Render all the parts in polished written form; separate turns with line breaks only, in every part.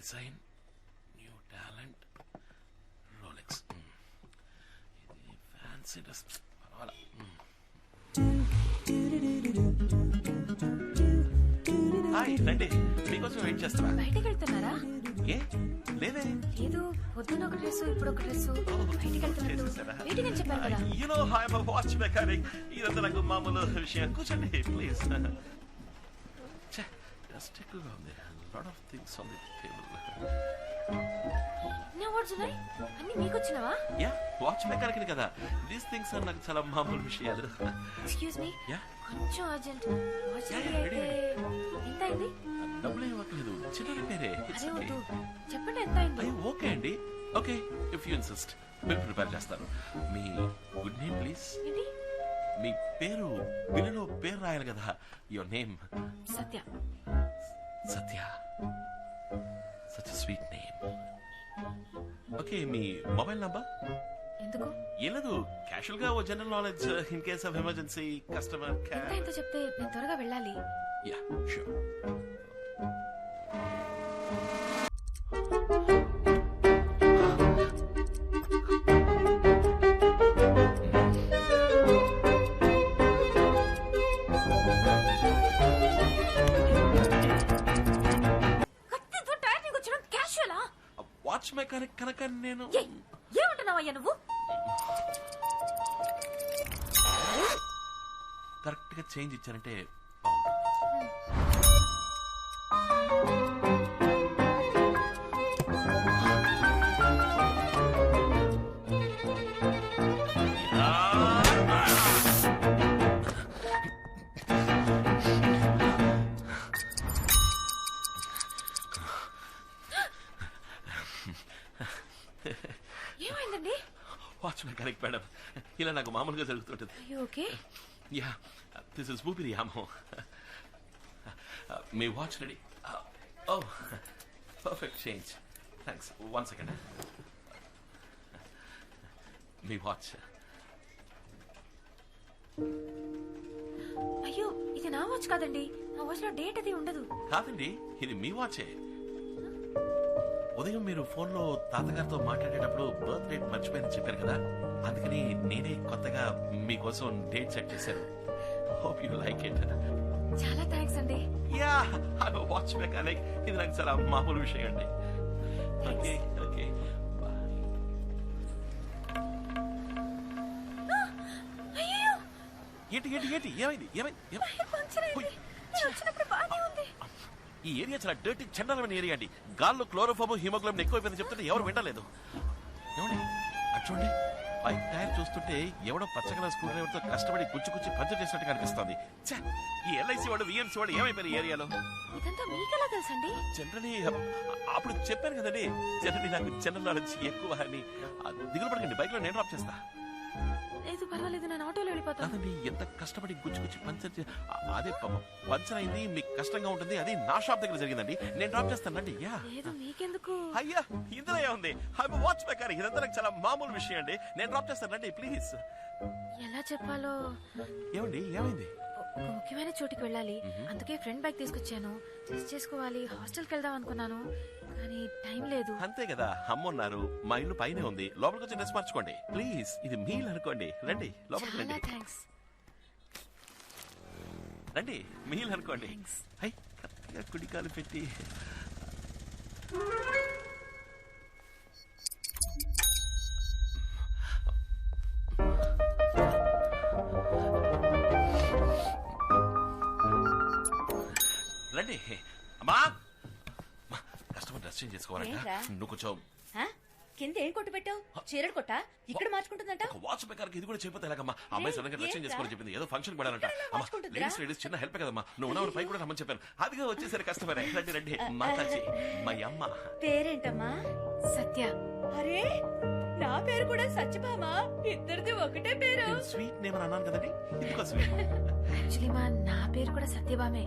Design, new talent, Rolex. ఇది fancy dress పర్వాలా. Hi రండి, మీకోసం వెయిట్ చేస్తున్నా.
బయటకు వెళ్తున్నారా?
ఏ లేదే.
లేదు, పొద్దున ఒక డ్రెస్, ఇప్పుడు ఒక డ్రెస్. బయటకు వెళ్తున్నట్టు వెయిటింగ్ అని చెప్పారు కదా.
You know I am a watch mechanic. ఇదంతా నాకు మామూలు విషయం. కూర్చోండి ప్లీజ్. జస్ట్ ఎక్కువగా ఉంది. Lot of things on the table.
నా వాట్స్ ఉన్నాయి అన్ని మీకు వచ్చినవా?
యా, వాచ్ మెకానిక్ కదా. దీస్ థింగ్స్ ఆర్ నాకు చాలా మామూలు విషయాలు.
ఎక్స్క్యూజ్ మీ,
యా
కొంచెం అర్జెంట్. వాచ్ అయితే ఎంత అయింది?
డబ్బులు ఇవ్వట్లేదు, చిన్న రిపేరే.
అదే వద్దు, చెప్పండి ఎంత అయింది.
ఓకే అండి, okay if you insist bill prepare చేస్తాను. మీ గుడ్ నేమ్ ప్లీజ్.
ఏంటి?
మీ పేరు బిల్లులో పేరు రాయాలి కదా. Your name?
Satya.
Satya, such sweet name. Okay, మీ మొబైల్ నంబర్?
ఎందుకు?
ఏం లేదు, క్యాషువల్ గా ఓ general knowledge in case of emergency customer
ఎంత ఎంత చెప్తే నేను త్వరగా వెళ్ళాలి.
Yeah sure. వాచ్ మెకానిక్ కనుక నేను.
ఏమంటున్నావయ్యా నువ్వు?
కరెక్ట్ గా చేంజ్ ఇచ్చారంటే
ఏమైందండి?
వాచ్ మెకానిక్ మేడం, ఇలా నాకు మామూలుగా జరుగుతుంటది.
ఓకే.
యా, దిస్ ఇస్ ఊపిరి యామో. మీ వాచ్ రెడీ? ఓ పర్ఫెక్ట్ చేంజ్, థ్యాంక్స్. 1 సెకండ్. మీ వాచ్.
అయ్యో, ఇది నా వాచ్ కాదండి. నా వాచ్ లో డేట్ అది ఉండదు.
కాదండి, ఇది మీ వాచే. ఉదయం మీరు ఫోన్ లో తాతగారితో మాట్లాడేటప్పుడు బర్త్ డేట్ మర్చిపోయారని చెప్పారు కదా, అందుకని నేనే కొత్తగా మీకోసం డేట్ సెట్ చేశాను. Hope you like it.
చాలా థ్యాంక్స్ అండి.
Yeah, I am watch mechanic. ఇది నాకు చాలా మామూలు విషయం అండి. Okay okay bye.
అయ్యో,
ఏంటి ఏంటి ఏంటి ఏమైంది ఏమైంది?
పంచర్ అయింది. నేను వచ్చినప్పుడు బాగానే ఉంది.
ఈ ఏరియా చాలా డర్టీ చండాలమైన ఏరియా అండి. గాల్లో క్లోరోఫామ్ హిమోగ్లోబిన్ ఎక్కువైపోయిందని చెప్తుంటే ఎవరు వింటలేదు. ఏమండి అటు చూడండి, బైక్ టైర్ చూస్తుంటే ఎవడో పచ్చగల స్క్రూ డ్రైవర్ తో కష్టపడి కుచ్చి పంచర్ చేసినట్టు కనిపిస్తుంది. ఈ ఎల్ఐసి వాడు విఎంసీ వాడు ఏమైపోయారు ఈ ఏరియాలో?
ఇదంతా మీకెలా తెలుసండి?
జనరలీ అప్పుడు చెప్పాను కదండి, జనరలీ నాకు జనరల్ నాలెడ్జ్ ఎక్కువ అని. దిగులు పడకండి, బైక్ లో నేను డ్రాప్ చేస్తా.
లేదు పర్వాలేదు, నేను ఆటోలో వెళ్ళిపోతాను.
కాదండి, ఎంత కష్టపడి గుచ్చి పంచర్ అదే పంచర్ అయింది, మీకు కష్టంగా ఉంటుంది. అది నా షాప్ దగ్గర జరిగిందండి, నేను డ్రాప్ చేస్తానండి. యా
లేదు, మీకెందుకు?
అయ్యా ఇందులో ఏముంది, ఐఎమ్ వాచ్ మెకానిక్. ఇదంతా నాకు చాలా మామూలు విషయం అండి, నేను డ్రాప్ చేస్తానండి ప్లీజ్.
ఎలా చెప్పాలో.
ఏమండి ఏమైంది?
ఒక ముఖ్యమైన చోటికి వెళ్ళాలి, అందుకే ఫ్రెండ్ బ్యాగ్ తీసుకొచ్చాను. టెస్ట్ చేసుకోవాలి, హాస్టల్కి వెళ్దాం అనుకున్నాను, కానీ టైం లేదు.
అంతే కదా, అమ్మన్నారు. మా ఇల్లు పైనే ఉంది, లోపలికి వచ్చి డ్రెస్ మార్చుకోండి ప్లీజ్. ఇది మీల్ అనుకోండి, రండి లోపలికి రండి.
థ్యాంక్స్.
రండి, మీల్ అనుకోండి. హై, కరెక్ట్గా కుడికాలు పెట్టి. రండి అమ్మా. కస్టమర్ డ్రెస్ చేంజ్ చేసుకోవాలంట. నువ్వు కొంచెం
కింద ఏం కొట్టు పెట్టావు? చీరడు కొట్టా ఇక్కడ మార్చుకుంటుందంట.
వాచ్ మెకానిక్ ఇది కూడా చెప్పితే ఎలాగమ్మా? అమ్మాయి సడన్ గా డ్రెస్ చేంజ్ చేసుకోవాలని చెప్పింది, ఏదో ఫంక్షన్ పడాలంట. లేడీస్ చిన్న హెల్ప్ కదమ్మా, నువ్వు ఉన్న పై కూడా రమ్మని చెప్పాను. అదిగా వచ్చేసరి కస్టమర్. రండి రండి, మాతాజీ మా అమ్మ.
పేరేంటమ్మా?
సత్య.
అరే, నా పేరు కూడా సత్యభామ. ఇద్దరిది ఒకటే పేరు.
స్వీట్ నేమ్ అని అన్నాను కదండి, ఎందుకో స్వీట్.
యాక్చువల్లీ నా పేరు కూడా సత్యభామే.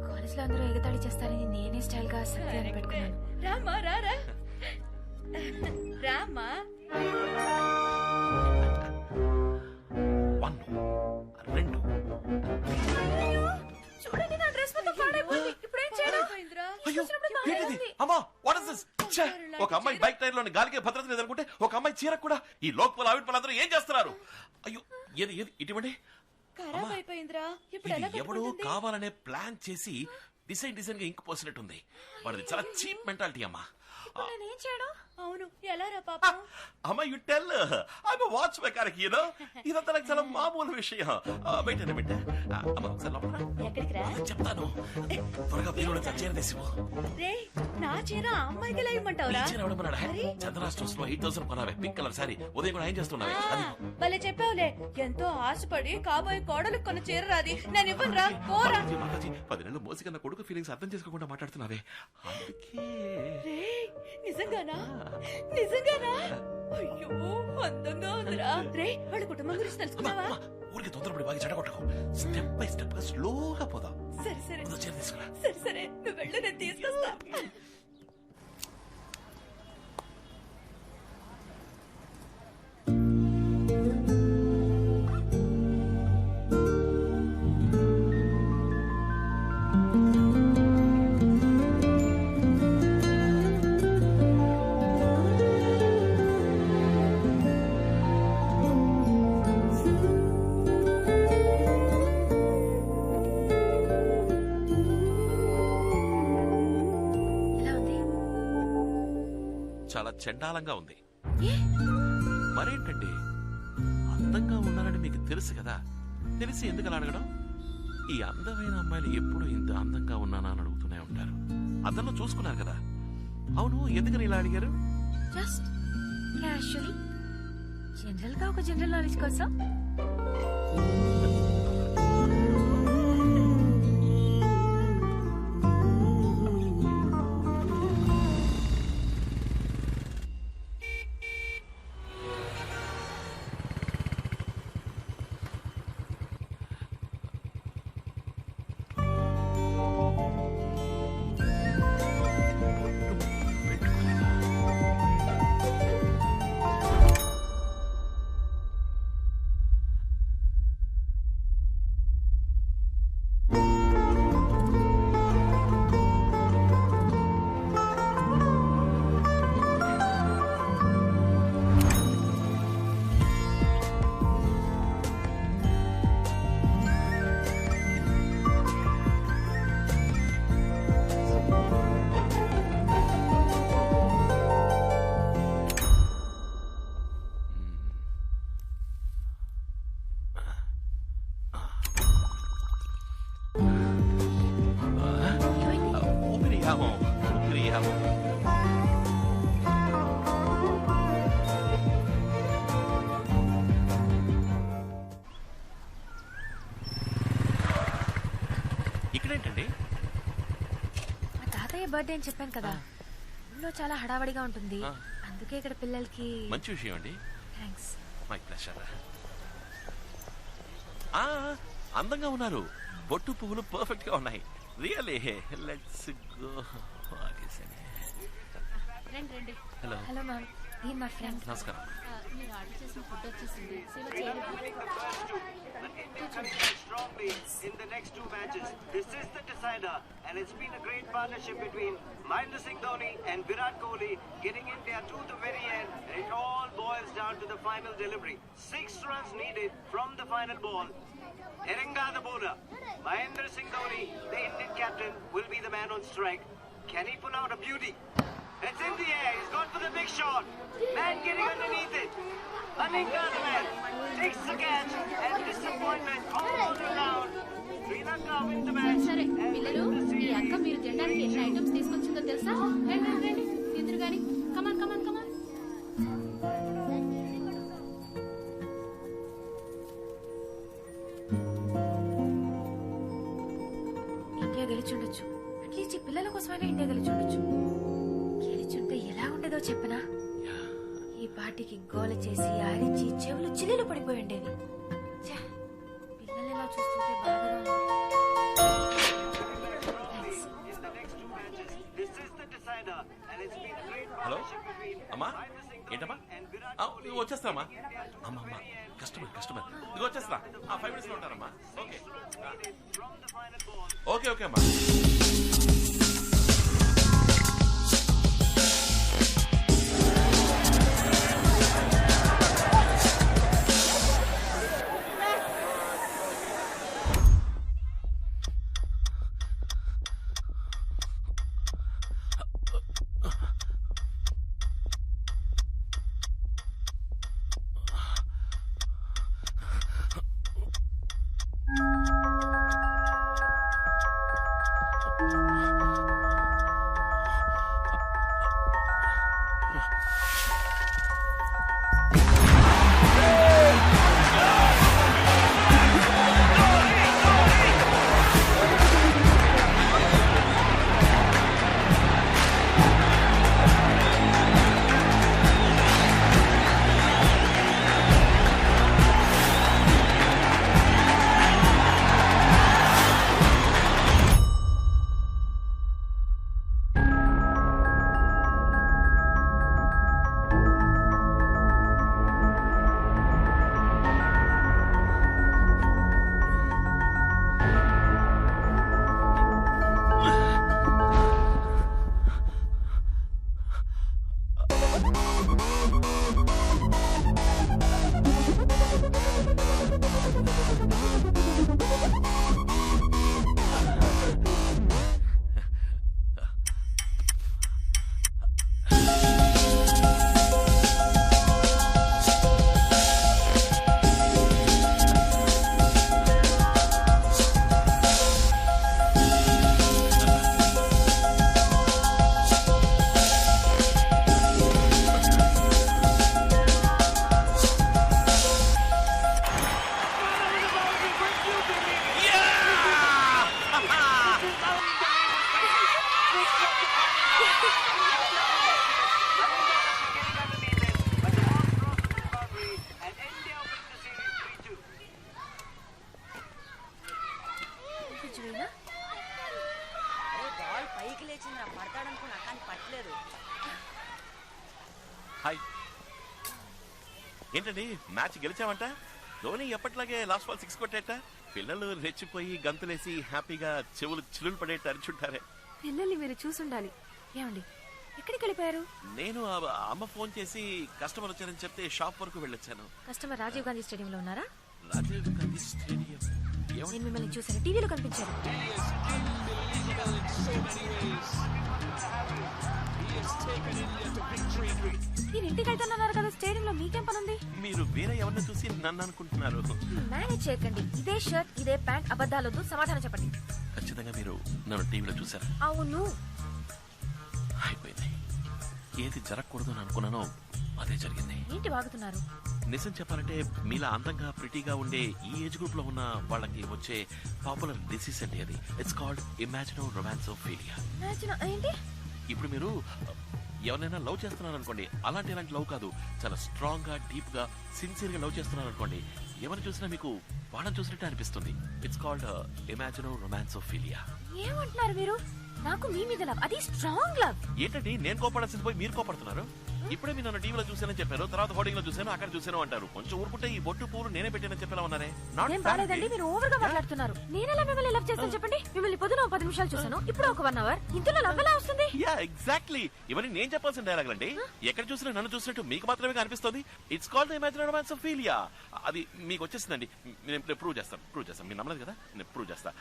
కాలేజ్ లో అందరూ ఎగతాళి చేస్తారని నేనే స్టైల్ గా సత్య అని పెట్టుకున్నాను.
రామా రారా రామా.
1 2
చూడండి, నా డ్రెస్ మొత్తం పాడైపోయింది. ఇప్పుడు ఏం చేయడం?
అయ్యో ఏంటిది అమ్మా? ఒక అమ్మాయి బైక్ టైర్ లోని గాలికే భద్రత లేదనుకుంటే ఒక అమ్మాయి చీరకు కూడా ఈ లోకల్ ఆవిడ అందరూ ఏం చేస్తున్నారు? అయ్యో ఏది ఏది ఇటువంటి
ఖరాబ్ అయిపోయిందిరా. ఇప్పుడు ఎలా
ఎవడో
కట్టుకుంటుంది?
కావాలనే ప్లాన్ చేసి డిజైన్ గా ఇంకు పోసినట్టుంది. వాడిది చాలా చీప్ మెంటాలిటీ అమ్మా.
నేనేం చేయడం?
అవును ఎలా రా పాపం.
అమ్మా you tell I'm watch mechanic you know. ఇదంతా నాకు చాలా మామూలు విషయం. వెయిట్ అన్న బిడ్డ. అమ్మ ఒకసారి లోపల రా.
ఎక్కడికి రా?
చెప్తాను. త్వరగా బీరులో చీర తీసిపో.
రే నా చీర ఆ అమ్మాయికి ఎలా ఇమ్మంటావురా?
చీర ఎవడమన్నాడా? చంద్రా స్టోర్స్ లో 8000 కొనావే పింక్ కలర్ సారీ. ఉదయం కూడా ఏం చేస్తున్నావే? అది
భలే చెప్పావులే. ఎంతో ఆశపడి కాబోయే కోడలు కొన్న చీర రాది. నేను ఇవ్వనురా, పోరా.
10 నెలలు మోసి కన్నా కొడుకు ఫీలింగ్స్ అర్థం చేసుకోకుండా మాట్లాడుతున్నావే. అందుకే
రే నిజంగానా? నిజంగానా? అయ్యో అందంగా ఉందిరా. రే వాళ్ళ కుటుంబం గురించి తెలుసుకున్నావా?
ఊరికి తొందరపడి బాగా చెడగొట్టకు. స్టెప్ బై స్టెప్ గా స్లోగా పోదాం.
సరే సరే
చీర తీసుకురా.
సరే సరే నువ్వు వెళ్ళు, నేను తీసుకొస్తా.
ఎలా ఉంది?
చాలా చండాలంగా ఉంది.
ఏ?
మరేంటండి అందంగా ఉన్నారని మీకు తెలుసు కదా, తెలిసి ఎందుకు అలా అడగడం? ఈ అందమైన అమ్మాయిలు ఎప్పుడు ఇంత అందంగా ఉన్నానా అని అడుగుతూనే ఉంటారు. అద్దంలో చూసుకున్నారు కదా. అవును ఎందుకని ఇలా అడిగారు?
జస్ట్ క్యాషువల్లీ, జనరల్ గా ఒక జనరల్ నాలెడ్జ్ కోసం.
ఊపిరియాము. ఇక్కడేంటండి?
మా తాతయ్య బర్త్డే అని చెప్పాను కదా, ఊళ్ళో చాలా హడావడిగా ఉంటుంది. అందుకే ఇక్కడ పిల్లలకి.
మంచి విషయం అండి.
థ్యాంక్స్.
My pleasure. అందంగా ఉన్నారు. బొట్టు పువ్వులు పర్ఫెక్ట్ గా ఉన్నాయి. Really let's go.
రండి.
హలో.
హలో మ్యామ్, ఈ మా ఫ్రెండ్.
నమస్కారం.
మీరు ఆర్డర్ చేసిన ఫుడ్ వచ్చేసింది.
Strongly in the next two matches. This is the decider, and it's been a great partnership between Mahendra Singh Dhoni and Virat Kohli, getting India to the very end. And it all boils down to the final delivery. 6 runs needed from the final ball. Erenga the bowler. Mahendra Singh Dhoni, the Indian captain, will be the man on strike. Can he pull out a beauty? It's in the air. He's gone for the big shot. Man getting underneath it. Aninga the man takes the catch, and disappointment all around. Sri Lanka win the match.
సరే పిల్లలు, ఈ అక్క మీరు తినడానికి ఎన్ని items తీసుకొచ్చిందో తెలుసా? రండి తిందురు గాని. కమాన్.
ఇండియా గెలిచుండొచ్చు. అట్లీస్ట్ ఈ పిల్లల కోసమైనా ఇండియా గెలిచుండొచ్చు. గెలిచుంటే ఎలా ఉండేదో చెప్పనా? ఈ పార్టీకి గోల చేసి ఆరించి చెవులు చిల్లులు పడిపోయి ఉండేవి. పిల్లల్ని ఇలా చూస్తుంటే బాధగా ఉంది. Thanks.
హలో అమ్మా, ఏంటమ్మా? నువ్వు వచ్చేస్తామా? అమ్మా కస్టమర్ ఇదిగో వచ్చేస్తా. 5 minutes లో ఉంటారమ్మా. ఓకే అమ్మా. హాయ్. ఏంటండి మ్యాచ్ గెలిచామంట? ధోని ఎప్పటిలాగే లాస్ట్ బాల్ 6 కొట్టేట. పిల్లలు రెచ్చిపోయి గంతులేసి హ్యాపీగా చెవులు చిల్లులు పడేట అరిచుంటారే.
పిల్లల్ని మీరు చూసుండాలి. ఏమండి ఎక్కడికి వెళ్ళిపోయారు?
నేను అమ్మ ఫోన్ చేసి కస్టమర్ వచ్చారని చెప్తే షాప్ వరకు వెళ్ళొచ్చాను.
కస్టమర్ రాజీవ్ గాంధీ స్టేడియం లో ఉన్నారా?
రాజీవ్ గాంధీ స్టేడియం.
నేను మిమ్మల్ని చూసాను, టీవీలో కనిపించారు. మీరు ఇంటికి వెళ్తున్నారు కదా, స్టేడియం లో మీకేం పనుంది?
మీరు వేరే ఎవరిని చూసి నన్ను అనుకుంటున్నారు.
మేనేజ్ చేయకండి. ఇదే షర్ట్ ఇదే ప్యాంట్, అబద్ధాలొద్దు, సమాధానం చెప్పండి.
ఖచ్చితంగా మీరు నన్ను టీవీలో చూసారా?
అవును.
అయిపోయింది. ఏది జరగకూడదు అని అనుకున్నానో అదే జరిగింది.
ఏంటి వాగుతున్నారు?
నిజం చెప్పాలంటే మీలా అందంగా ప్రిటీగా ఉండే ఈ ఏజ్ గ్రూప్ లో ఉన్న వాళ్ళకి వచ్చే పాపులర్ డిసీజ్ అండి అది. It's called imaginal romancophilia.
ఏంటి?
ఇప్పుడు మీరు ఎవరైనా లవ్ చేస్తున్నారు అనుకోండి, అలాంటి లవ్ కాదు, చాలా స్ట్రాంగ్ గా డీప్ గా సిన్సియర్ గా లవ్ చేస్తున్నారు అనుకోండి, ఎవరిని చూసినా మీకు వాళ్ళని చూసినట్టు అనిపిస్తుంది. It's called imaginal romancophilia.
ఏమంటున్నారు మీరు? నాకు మీ మీద లవ్, అది స్ట్రాంగ్ లవ్.
ఏంటండి నేను కోపడాల్సింది పోయి మీరు కోపడుతున్నారు? ఇప్పుడే మీరు నన్ను టీవీలో చూసానని చెప్పారు, తర్వాత హోర్డింగ్ లో చూసాను, అక్కడ చూసాను అంటారు. కొంచెం ఊరుకుంటే ఈ బొట్టు పూలు నేనే పెట్టానని చెప్పేలా ఉన్నారే.
ఏం బాలేదండి, మీరు ఓవర్ గా మాట్లాడుతున్నారు. నేనెలా మిమ్మల్ని లవ్ చేస్తాను చెప్పండి? మిమ్మల్ని పొద్దున 10 నిమిషాలు చూసాను, ఇప్పుడు ఒక 1 అవర్. ఇంతలో లవ్ ఎలా వస్తుంది?
Yeah exactly. ఇవన్నీ నేను చెప్పాల్సిన డైలాగ్ అండి. ఎక్కడ చూసినా నన్ను చూసినట్టు మీకు మాత్రమే కనిపిస్తుంది. It's called imaginary romancophilia. అది మీకు వచ్చేసిందండి. నేను ప్రూవ్ చేస్తాను. మీరు నమ్మలేదు కదా, నేను ప్రూవ్ చేస్తా.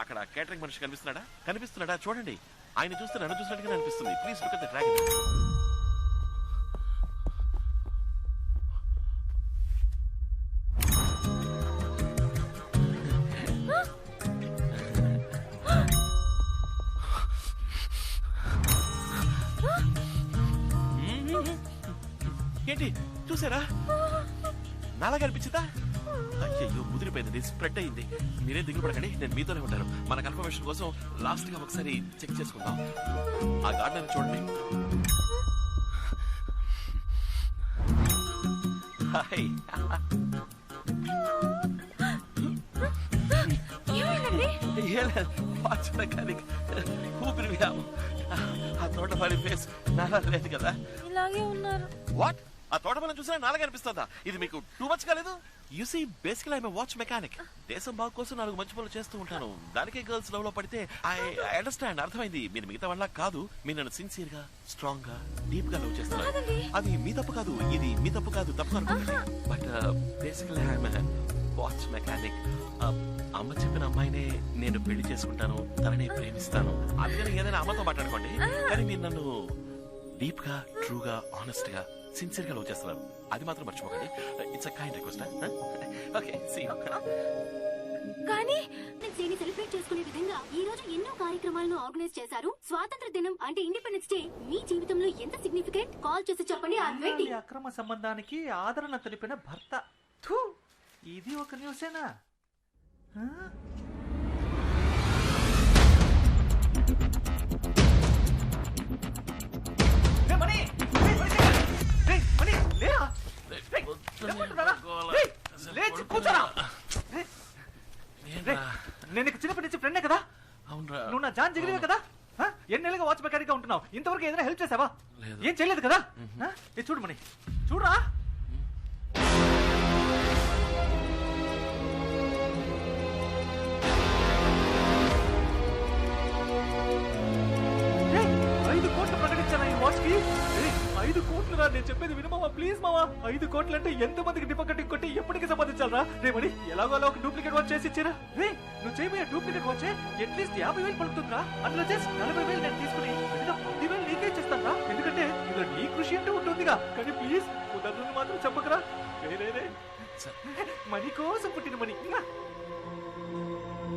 అక్కడ కేటరింగ్ మనిషి కనిపిస్తున్నాడా చూడండి. ఆయన చూస్తే నన్ను చూసినట్టుగా అనిపిస్తుంది. Please look at the dragon. ఏంటి చూసారా? నాలాగా అనిపించిందా? అయ్యో ముదిరిపోయింది, స్ప్రెడ్ అయింది. మీరే దిగులు పడకండి, నేను మీతోనే ఉంటాను. మన కన్ఫర్మేషన్ కోసం లాస్ట్ గా ఒకసారి చెక్ చేసుకుందాం. ఆ గార్డెన్ చూడండి. హాయ్. వాచ్ మెకానిక్ ఊపిరి వ్యాము. ఆ తోటమాలి ఫేస్ నాలా లేదు కదా?
ఇలాగే ఉన్నారు.
వాట్? ఆ తోటమాలని చూసినా నాలాగే అనిపిస్తుందా? ఇది మీకు టూ మచ్ కాలేదు? You see basically I'm watch mechanic. దేశం బాగు కోసం 4 మంచి పనులు చేస్తూ ఉంటాను. దానికే గర్ల్స్ లవ్ లో పడితే ఐ అండర్స్టాండ్, అర్థమైంది. మీరు మిగతా వాళ్ళ కాదు. మీరు నన్ను సిన్సియర్ గా స్ట్రాంగ్ గా డీప్ గా లవ్ చేస్తున్నారు. అది మీ తప్పు కాదు, ఇది మీ తప్పు కాదు, తప్పు అనుకోండి. But basically I'm watch mechanic. అమ్మ చెప్పిన అమ్మాయినే నేను పెళ్లి చేసుకుంటాను, తనని ప్రేమిస్తాను. అందుకని ఏదైనా అమ్మతో మాట్లాడుకోండి. కానీ మీరు నన్ను డీప్ గా ట్రూగా ఆనెస్ట్ గా సిన్సియర్ గా లవ్ చేస్తున్నారు. అది మాత్రం మర్చిపోకండి. It's a kind request. Okay, see you.
కానీ
దీన్ని సెలబ్రేట్ చేసుకునే విధంగా ఈ రోజు ఎన్నో కార్యక్రమాలను ఆర్గనైజ్ చేశారు. స్వాతంత్ర దినం అంటే ఇండిపెండెన్స్ డే మీ జీవితంలో ఎంత సిగ్నిఫికెంట్? కాల్ చేసి చెప్పండి.
ఈ అక్రమ సంబంధానికి ఆదరణ తెలిపిన భర్త. థూ, ఇది ఒక న్యూసేనా? నేను చిన్నప్పటి నుంచి ఫ్రెండే కదా.
అవునరా,
నువ్వు నా జాన్ జిగిరివే కదా. ఎన్నేళ్ళుగా వాచ్ మెకానిక్ గా ఉంటున్నావు, ఇంతవరకు ఏదైనా హెల్ప్ చేసావా?
లేదు.
ఏం చేయలేదు కదా. ఇది చూడు మణి, చూడరా. ఏయ్, 5 కోట్లు ప్రకటించాను ఈ వాచ్ కి. 5 కోట్లు రా, నేను చెప్పేది వినమావా ప్లీజ్ మావా. 5 కోట్లు అంటే ఎంత మందికి డిపాజిట్ కొట్టి ఎప్పటికి సంపాదించాలరా? రే మరి ఎలాగో అలా ఒక డూప్లికేట్ వాచ్ చేసి ఇచ్చారా? రే నువ్వు చేయబోయే డూప్లికేట్ వాచ్ అట్లీస్ట్ 50,000 పలుకుతుందిరా. అందులో చేసి 40,000 నేను తీసుకుని 10,000 నీకే ఇచ్చేస్తాను. ఎందుకంటే ఇందులో నీ కృషి అంటూ ఉంటుందిగా. కానీ ప్లీజ్ కుదరదు మాత్రం చెప్పకరా. రే మనీ కోసం పుట్టిన మనీ.